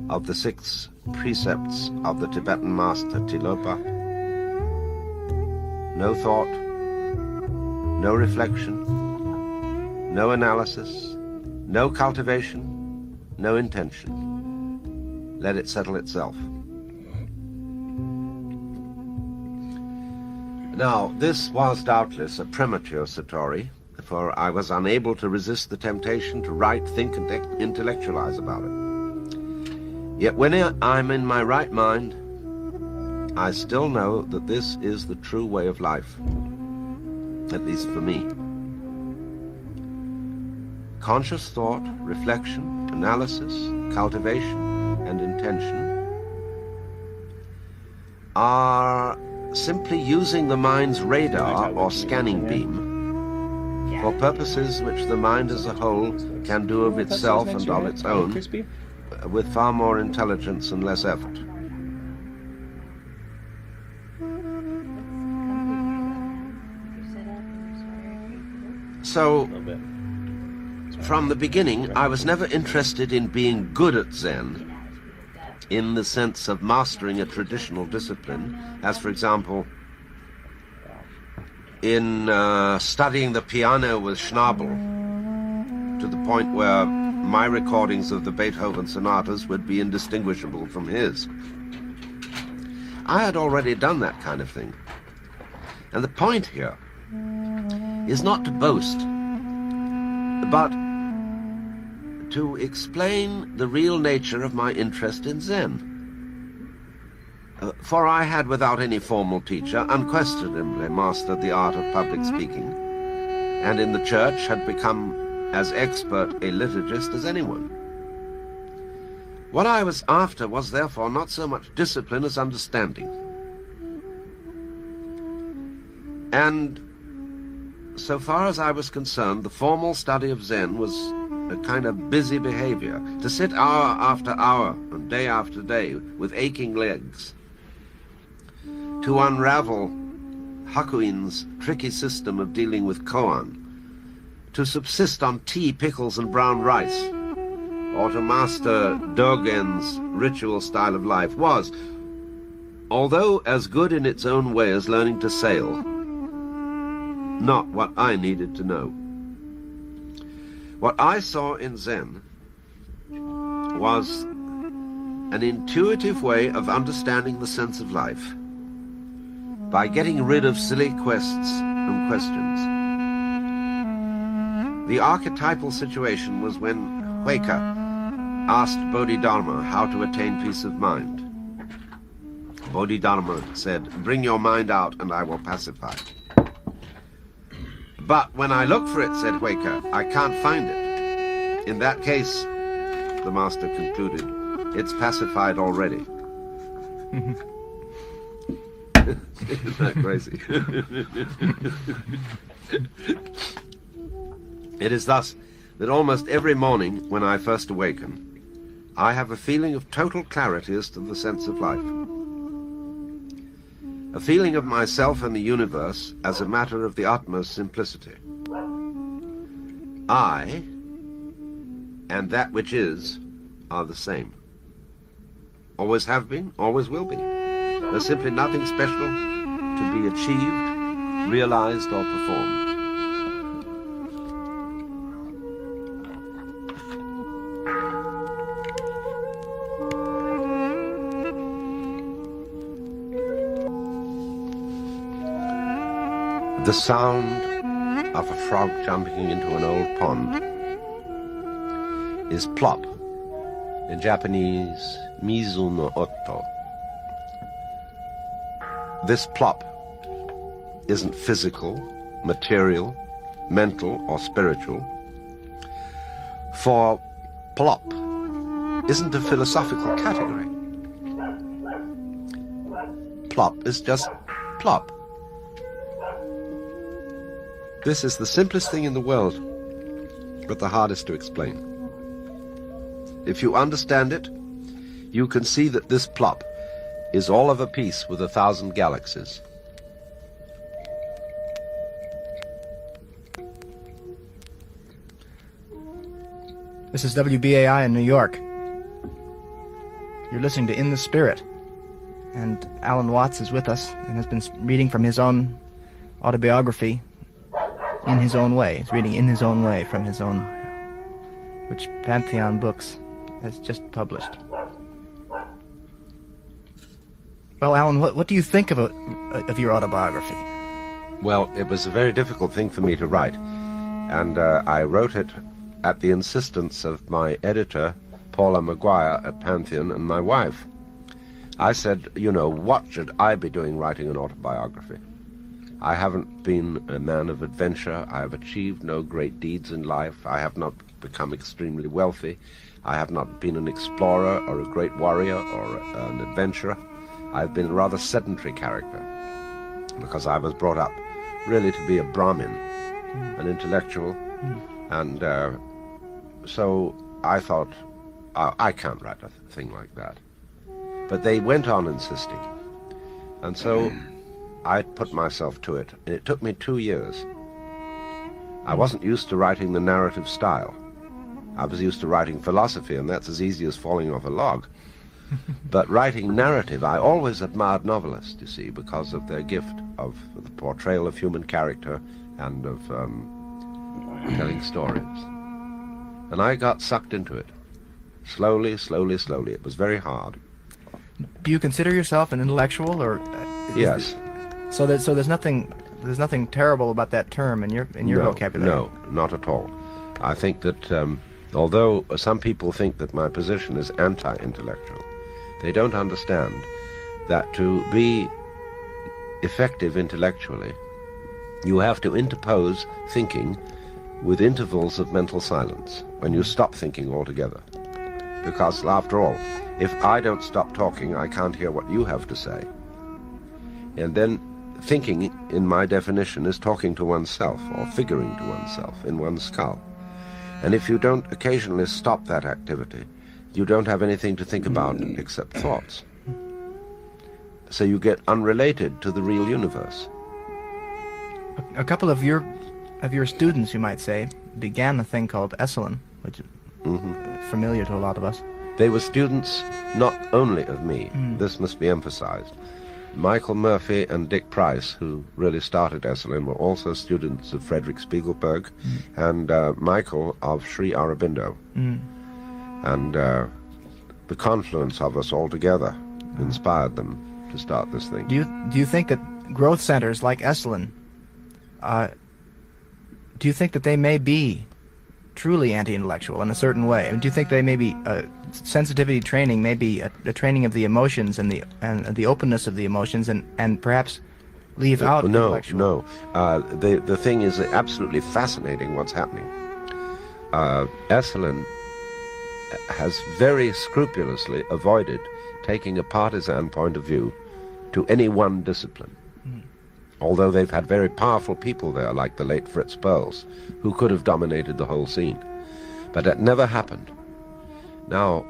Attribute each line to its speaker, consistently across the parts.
Speaker 1: of the 6 precepts of the Tibetan master Tilopa. No thought, no reflection, no analysis, no cultivation, no intention. Let it settle itself. Now, this was doubtless a premature satori, for I was unable to resist the temptation to write, think, and intellectualize about it. Yet when I'm in my right mind, I still know that this is the true way of life, at least for me. Conscious thought, reflection, analysis, cultivation, and intention are simply using the mind's radar or scanning beam for purposes which the mind as a whole can do of itself and of its own with far more intelligence and less effort. So, from the beginning, I was never interested in being good at Zen in the sense of mastering a traditional discipline, as for example, in studying the piano with Schnabel to the point where my recordings of the Beethoven sonatas would be indistinguishable from his. I had already done that kind of thing. And the point here is not to boast, but to explain the real nature of my interest in Zen. For I had, without any formal teacher, unquestionably mastered the art of public speaking, and in the church had become as expert a liturgist as anyone. What I was after was therefore not so much discipline as understanding. And so far as I was concerned, the formal study of Zen was a kind of busy behavior, to sit hour after hour and day after day with aching legs, to unravel Hakuin's tricky system of dealing with koan, to subsist on tea, pickles, and brown rice, or to master Dogen's ritual style of life was, although as good in its own way as learning to sail, not what I needed to know. What I saw in Zen was an intuitive way of understanding the sense of life by getting rid of silly quests and questions. The archetypal situation was when Hueka asked Bodhidharma how to attain peace of mind. Bodhidharma said, "Bring your mind out and I will pacify it." "But when I look for it," said Hueka, "I can't find it." "In that case," the master concluded, "it's pacified already." Isn't that crazy? It is thus that almost every morning when I first awaken, I have a feeling of total clarity as to the sense of life. A feeling of myself and the universe as a matter of the utmost simplicity. I and that which is are the same. Always have been, always will be. There's simply nothing special to be achieved, realized, or performed. The sound of a frog jumping into an old pond is plop, in Japanese, mizu no oto. This plop isn't physical, material, mental, or spiritual. For plop isn't a philosophical category. Plop is just plop. This is the simplest thing in the world, but the hardest to explain. If you understand it, you can see that this plop is all of a piece with 1,000 galaxies.
Speaker 2: This is WBAI in New York. You're listening to In the Spirit. And Alan Watts is with us and has been reading from his own autobiography in his own way. He's reading in his own way from his own, which Pantheon Books has just published. Well, Alan, what do you think of your autobiography?
Speaker 1: Well, it was a very difficult thing for me to write, and I wrote it at the insistence of my editor, Paula Maguire at Pantheon, and my wife. I said, you know, what should I be doing writing an autobiography? I haven't been a man of adventure. I have achieved no great deeds in life. I have not become extremely wealthy. I have not been an explorer or a great warrior or an adventurer. I've been a rather sedentary character because I was brought up really to be a Brahmin, an intellectual, and so I thought, I can't write a thing like that. But they went on insisting, and so I put myself to it, and it took me 2 years. I wasn't used to writing the narrative style. I was used to writing philosophy, and that's as easy as falling off a log. But writing narrative, I always admired novelists, you see, because of their gift of the portrayal of human character and of telling stories. And I got sucked into it. Slowly, slowly, slowly. It was very hard.
Speaker 2: Do you consider yourself an intellectual, or
Speaker 1: yes?
Speaker 2: So there's nothing terrible about that term in your vocabulary.
Speaker 1: No, not at all. I think that although some people think that my position is anti-intellectual, they don't understand that to be effective intellectually, you have to interpose thinking with intervals of mental silence when you stop thinking altogether. Because after all, if I don't stop talking, I can't hear what you have to say. And then thinking, in my definition, is talking to oneself or figuring to oneself in one's skull. And if you don't occasionally stop that activity, you don't have anything to think about except thoughts. So you get unrelated to the real universe.
Speaker 2: A couple of your students, you might say, began a thing called Esalen, which is familiar to a lot of us.
Speaker 1: They were students not only of me, this must be emphasized. Michael Murphy and Dick Price, who really started Esalen, were also students of Frederick Spiegelberg and Michael of Sri Aurobindo. And the confluence of us all together inspired them to start this thing.
Speaker 2: Do you think that growth centers like Esalen, do you think that they may be truly anti-intellectual in a certain way? I mean, do you think they may be sensitivity training, may be a training of the emotions and the openness of the emotions, and perhaps leave out intellectual?
Speaker 1: No. The thing is absolutely fascinating what's happening. Esalen has very scrupulously avoided taking a partisan point of view to any one discipline. Although they've had very powerful people there, like the late Fritz Perls, who could have dominated the whole scene. But that never happened. Now,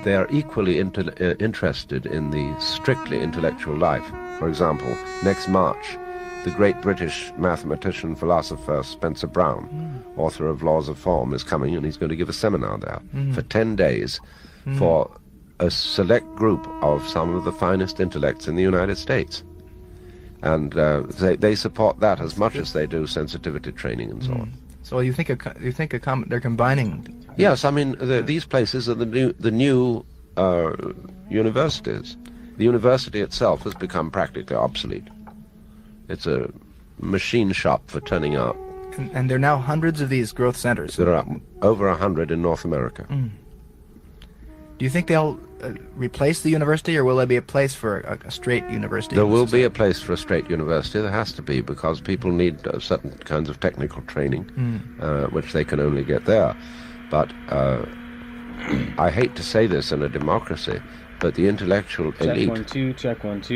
Speaker 1: they are equally interested in the strictly intellectual life. For example, next March, the great British mathematician, philosopher Spencer Brown, author of Laws of Form, is coming, and he's going to give a seminar there for 10 days for a select group of some of the finest intellects in the United States. And they support that as much as they do sensitivity training and so on.
Speaker 2: So you think they're combining?
Speaker 1: Yes, I mean these places are the new universities. The university itself has become practically obsolete. It's a machine shop for turning out.
Speaker 2: And there are now hundreds of these growth centers.
Speaker 1: There are over 100 in North America.
Speaker 2: Do you think they'll replace the university, or will there be a place for a straight university?
Speaker 1: There will be a place for a straight university. There has to be, because people need certain kinds of technical training, which they can only get there. But I hate to say this in a democracy, but the intellectual elite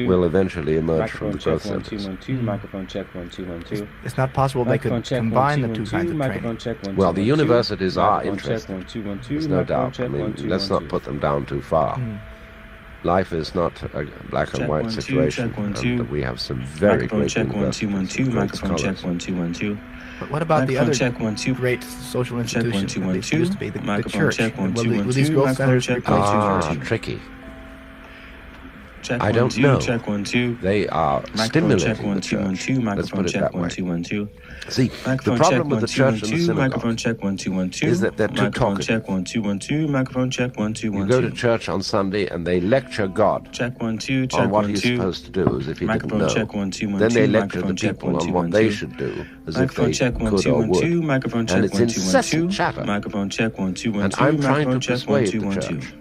Speaker 1: will eventually emerge from the growth centers.
Speaker 3: Microphone check 1 2 1 2.
Speaker 2: It's not possible they could combine the two kinds of training.
Speaker 1: Well, the universities are interested. There's no doubt. I mean, let's not put them down too far. life is not a black and
Speaker 3: Check
Speaker 1: white
Speaker 3: 1 2.
Speaker 1: situation,
Speaker 3: Check 1 2.
Speaker 1: and we have some very
Speaker 3: Microphone
Speaker 1: great
Speaker 3: check 1 2
Speaker 1: universities
Speaker 3: 1
Speaker 1: and
Speaker 3: 2.
Speaker 1: great
Speaker 3: Microphone check
Speaker 1: scholars.
Speaker 3: 1 2 1 2.
Speaker 2: But what about the
Speaker 3: Microphone
Speaker 2: other
Speaker 3: check 1 2.
Speaker 2: great social
Speaker 3: Check 1
Speaker 2: institution?
Speaker 3: 2
Speaker 2: At
Speaker 3: 1
Speaker 2: least it
Speaker 3: 2.
Speaker 2: used to be the
Speaker 3: Microphone
Speaker 2: church.
Speaker 3: check 1
Speaker 2: Will,
Speaker 3: 2
Speaker 2: will
Speaker 3: 1
Speaker 2: these
Speaker 3: 2.
Speaker 2: growth
Speaker 3: Microphone
Speaker 2: centers
Speaker 3: check
Speaker 2: replace
Speaker 3: 1 2 1
Speaker 1: Ah,
Speaker 3: 2.
Speaker 1: tricky.
Speaker 3: Check
Speaker 1: I
Speaker 3: 1
Speaker 1: don't
Speaker 3: 2.
Speaker 1: know.
Speaker 3: Check 1 2.
Speaker 1: They are
Speaker 3: Microphone check
Speaker 1: stimulating
Speaker 3: 1
Speaker 1: the
Speaker 3: 2 1
Speaker 1: church.
Speaker 3: 2.
Speaker 1: Let's
Speaker 3: Microphone
Speaker 1: put it
Speaker 3: check
Speaker 1: that
Speaker 3: 1
Speaker 1: way.
Speaker 3: 2 1 2.
Speaker 1: See, the
Speaker 3: Microphone
Speaker 1: problem
Speaker 3: check
Speaker 1: with
Speaker 3: 1
Speaker 1: the
Speaker 3: 2 1
Speaker 1: church and the
Speaker 3: 2.
Speaker 1: synagogue
Speaker 3: Microphone check 1 2 1 2.
Speaker 1: is that they're too
Speaker 3: Microphone
Speaker 1: talkative.
Speaker 3: check 1 2 1 2. Microphone check 1 2
Speaker 1: You
Speaker 3: 1
Speaker 1: go to
Speaker 3: 2.
Speaker 1: church on Sunday and they lecture God
Speaker 3: Check 1 2.
Speaker 1: on
Speaker 3: Check
Speaker 1: what
Speaker 3: 1
Speaker 1: he's
Speaker 3: 2.
Speaker 1: supposed to do as if he didn't
Speaker 3: Microphone
Speaker 1: know.
Speaker 3: check 1 2 1
Speaker 1: Then
Speaker 3: 2.
Speaker 1: they lecture the
Speaker 3: Microphone check
Speaker 1: people
Speaker 3: 1
Speaker 1: on
Speaker 3: 2
Speaker 1: what
Speaker 3: 1
Speaker 1: they
Speaker 3: 2.
Speaker 1: should do as if
Speaker 3: Microphone
Speaker 1: they
Speaker 3: check 1
Speaker 1: could
Speaker 3: 2
Speaker 1: or
Speaker 3: 1 2.
Speaker 1: would.
Speaker 3: Microphone
Speaker 1: And
Speaker 3: check
Speaker 1: it's
Speaker 3: 1 2 1
Speaker 1: incessant
Speaker 3: 2.
Speaker 1: chatter.
Speaker 3: Microphone check 1 2 1
Speaker 1: And
Speaker 3: 2.
Speaker 1: I'm trying to
Speaker 3: Microphone check 1
Speaker 1: persuade
Speaker 3: 2
Speaker 1: the
Speaker 3: 1 2.
Speaker 1: church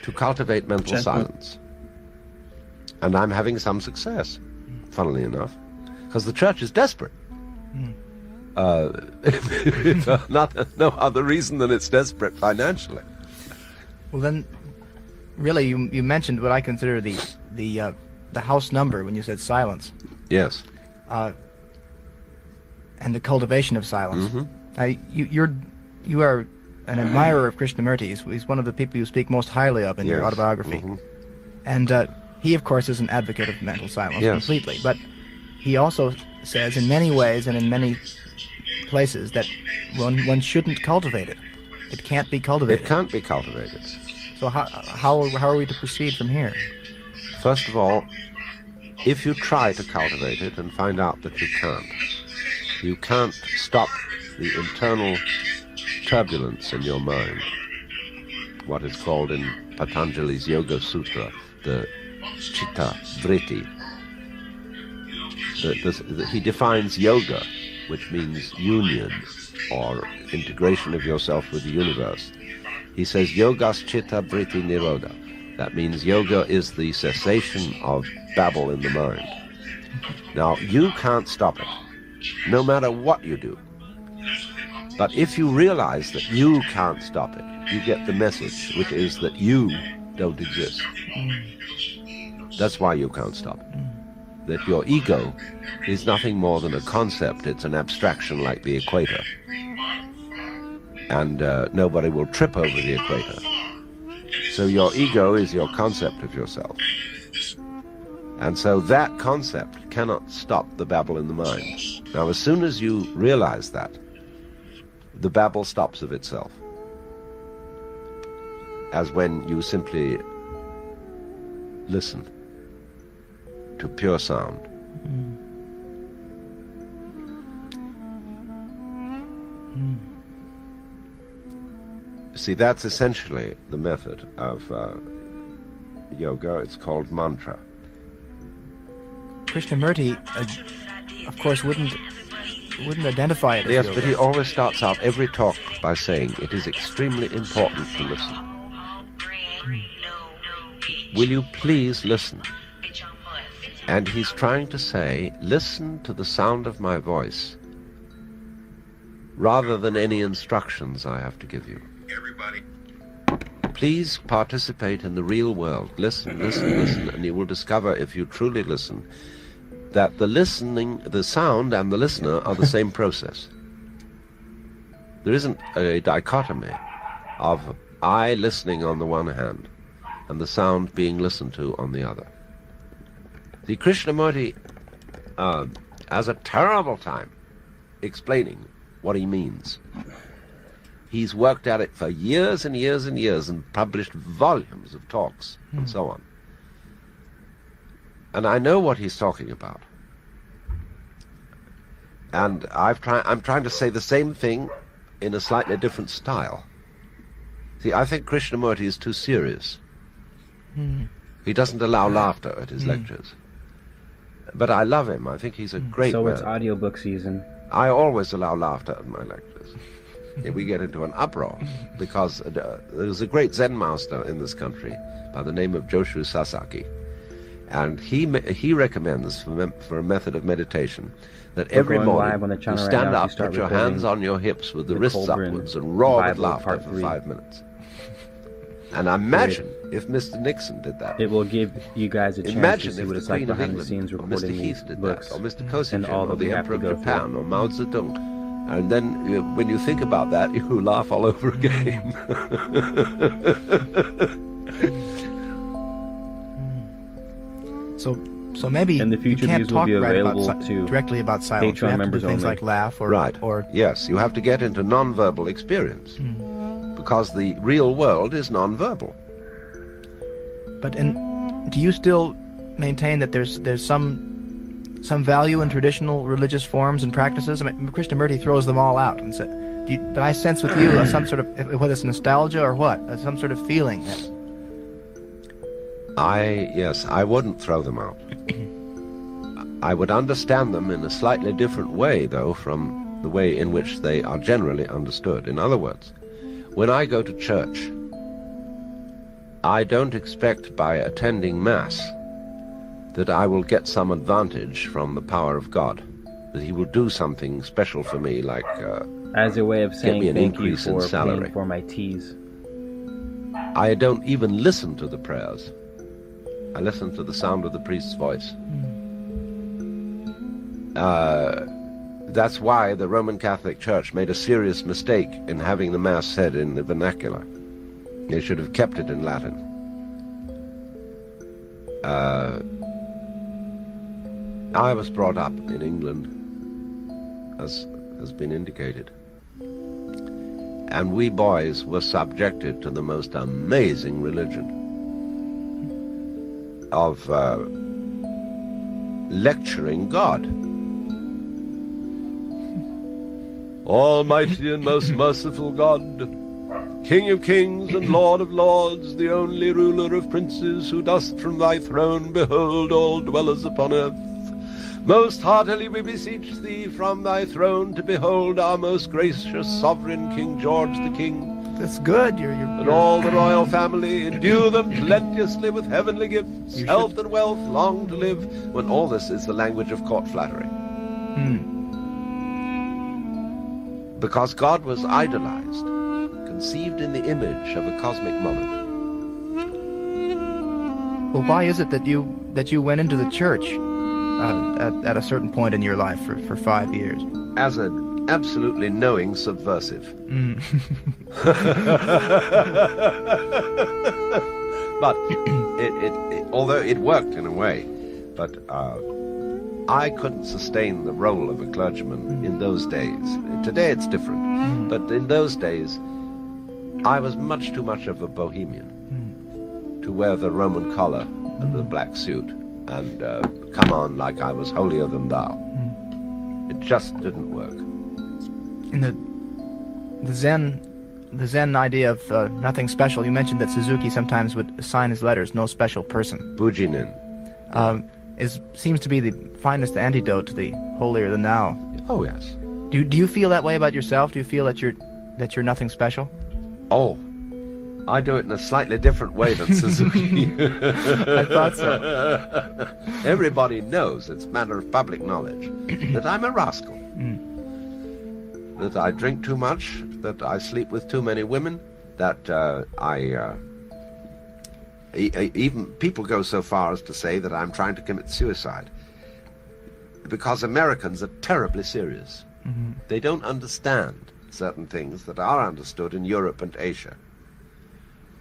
Speaker 1: to cultivate mental
Speaker 3: Check 1.
Speaker 1: silence. And I'm having some success, funnily enough, because the church is desperate. No other reason than it's desperate financially.
Speaker 2: Well, then, really, you mentioned what I consider the house number when you said silence,
Speaker 1: Yes.
Speaker 2: and the cultivation of silence.
Speaker 1: Mm-hmm.
Speaker 2: You are an admirer of Krishnamurti. He's one of the people you speak most highly of in your
Speaker 1: Yes.
Speaker 2: autobiography,
Speaker 1: Mhm.
Speaker 2: and he, of course, is an advocate of mental silence
Speaker 1: Yes.
Speaker 2: completely. But he also says, in many ways and in many places, that one shouldn't cultivate it. It can't be cultivated.
Speaker 1: It can't be cultivated.
Speaker 2: So how are we to proceed from here?
Speaker 1: First of all, if you try to cultivate it and find out that you can't stop the internal turbulence in your mind, what is called in Patanjali's Yoga Sutra, the chitta vritti. He defines yoga, which means union or integration of yourself with the universe. He says yogas chitta vritti nirodha. That means yoga is the cessation of babble in the mind. Now, you can't stop it, no matter what you do. But if you realize that you can't stop it, you get the message, which is that you don't exist. That's why you can't stop it. That your ego is nothing more than a concept. It's an abstraction like the equator. And nobody will trip over the equator. So your ego is your concept of yourself. And so that concept cannot stop the babble in the mind. Now, as soon as you realize that, the babble stops of itself. As when you simply listen to pure sound. See, that's essentially the method of yoga. It's called mantra.
Speaker 2: Krishnamurti, of course, wouldn't identify it as
Speaker 1: Yes,
Speaker 2: yoga.
Speaker 1: but he always starts out every talk by saying it is extremely important to listen. Will you please listen? And he's trying to say, listen to the sound of my voice, rather than any instructions I have to give you. Please participate in the real world. Listen, listen, listen, and you will discover, if you truly listen, that the listening, the sound and the listener are the same process. There isn't a dichotomy of I listening on the one hand and the sound being listened to on the other. The Krishnamurti has a terrible time explaining what he means. He's worked at it for years and years and years and published volumes of talks and so on. And I know what he's talking about. And I'm trying to say the same thing in a slightly different style. See, I think Krishnamurti is too serious. He doesn't allow laughter at his lectures. But I love him. I think he's a great
Speaker 3: So
Speaker 1: man.
Speaker 3: it's audiobook season.
Speaker 1: I always allow laughter at my lectures. We get into an uproar because there's a great Zen master in this country by the name of Joshu Sasaki, and he recommends for a method of meditation that every
Speaker 3: going
Speaker 1: morning
Speaker 3: live on the
Speaker 1: you
Speaker 3: channel right
Speaker 1: stand
Speaker 3: now.
Speaker 1: up,
Speaker 3: If you start
Speaker 1: put your
Speaker 3: recording
Speaker 1: hands on your hips with the
Speaker 3: the
Speaker 1: wrists
Speaker 3: Colburn
Speaker 1: upwards and roar with
Speaker 3: Bible
Speaker 1: laughter
Speaker 3: Part
Speaker 1: for
Speaker 3: 3.
Speaker 1: 5 minutes. And imagine if Mr. Nixon did that.
Speaker 3: It will give you guys a chance
Speaker 1: Imagine
Speaker 3: to see
Speaker 1: if
Speaker 3: what
Speaker 1: the
Speaker 3: it's like
Speaker 1: Queen of
Speaker 3: behind the
Speaker 1: England
Speaker 3: scenes
Speaker 1: or
Speaker 3: recording
Speaker 1: Mr.
Speaker 3: these
Speaker 1: Heath did
Speaker 3: books
Speaker 1: that, or Mr.
Speaker 3: and
Speaker 1: Kosygin,
Speaker 3: all
Speaker 1: or
Speaker 3: that
Speaker 1: the
Speaker 3: we have
Speaker 1: Emperor
Speaker 3: to
Speaker 1: of
Speaker 3: go
Speaker 1: Japan, or Mao Zedong. And then when you think about that, you laugh all over again.
Speaker 2: So maybe
Speaker 3: In the future,
Speaker 2: you can't
Speaker 3: these will
Speaker 2: talk
Speaker 3: be
Speaker 2: right
Speaker 3: available
Speaker 2: about
Speaker 3: to
Speaker 2: directly about silence. You
Speaker 3: Patreon
Speaker 2: have to do
Speaker 3: members
Speaker 2: things
Speaker 3: only.
Speaker 2: like laugh or
Speaker 1: Right.
Speaker 2: or
Speaker 1: Yes, you have to get into non-verbal experience because the real world is non-verbal.
Speaker 2: But do you still maintain that there's some value in traditional religious forms and practices? I mean, Krishnamurti throws them all out and said, but I sense with you some sort of, whether it's nostalgia or what, some sort of feeling that
Speaker 1: Yes, I wouldn't throw them out. I would understand them in a slightly different way, though, from the way in which they are generally understood. In other words, when I go to church, I don't expect by attending Mass that I will get some advantage from the power of God, that he will do something special for me, like
Speaker 3: as a way of saying
Speaker 1: me an
Speaker 3: thank you
Speaker 1: increase in
Speaker 3: for
Speaker 1: salary.
Speaker 3: paying for my teas.
Speaker 1: I don't even listen to the prayers. I listen to the sound of the priest's voice. That's why the Roman Catholic Church made a serious mistake in having the Mass said in the vernacular. They should have kept it in Latin. I was brought up in England, as has been indicated. And we boys were subjected to the most amazing religion of lecturing God. Almighty and most merciful God, King of kings and Lord of lords, the only ruler of princes, who dost from thy throne behold all dwellers upon earth. Most heartily we beseech thee from thy throne to behold our most gracious sovereign King George the King,
Speaker 2: that's good.
Speaker 1: and all the royal family, endue them plenteously with heavenly gifts, health and wealth, long to live, when all this is the language of court flattery. Because God was idolized, conceived in the image of a cosmic monarch.
Speaker 2: Well, why is it that you went into the church at a certain point in your life for 5 years?
Speaker 1: As an absolutely knowing subversive. But although it worked in a way, but I couldn't sustain the role of a clergyman in those days. Today it's different, but in those days I was much too much of a bohemian to wear the Roman collar and the black suit and come on like I was holier than thou. It just didn't work.
Speaker 2: In the Zen idea of nothing special, you mentioned that Suzuki sometimes would assign his letters no special person.
Speaker 1: Bujinin.
Speaker 2: Seems to be the finest antidote to the holier than thou.
Speaker 1: Oh yes.
Speaker 2: Do you feel that way about yourself? Do you feel that you're nothing special?
Speaker 1: Oh, I do it in a slightly different way than Suzuki.
Speaker 2: I thought so.
Speaker 1: Everybody knows, it's a matter of public knowledge, that I'm a rascal. That I drink too much, that I sleep with too many women, that even people go so far as to say that I'm trying to commit suicide. Because Americans are terribly serious. They don't understand certain things that are understood in Europe and Asia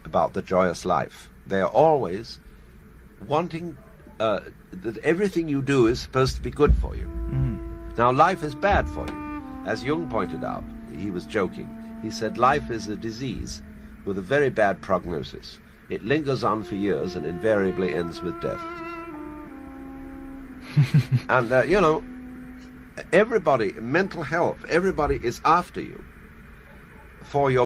Speaker 1: about the joyous life. They are always wanting that everything you do is supposed to be good for you. Now, life is bad for you. As Jung pointed out, he was joking. He said life is a disease with a very bad prognosis. It lingers on for years and invariably ends with death. And, everybody, mental health, everybody is after you for your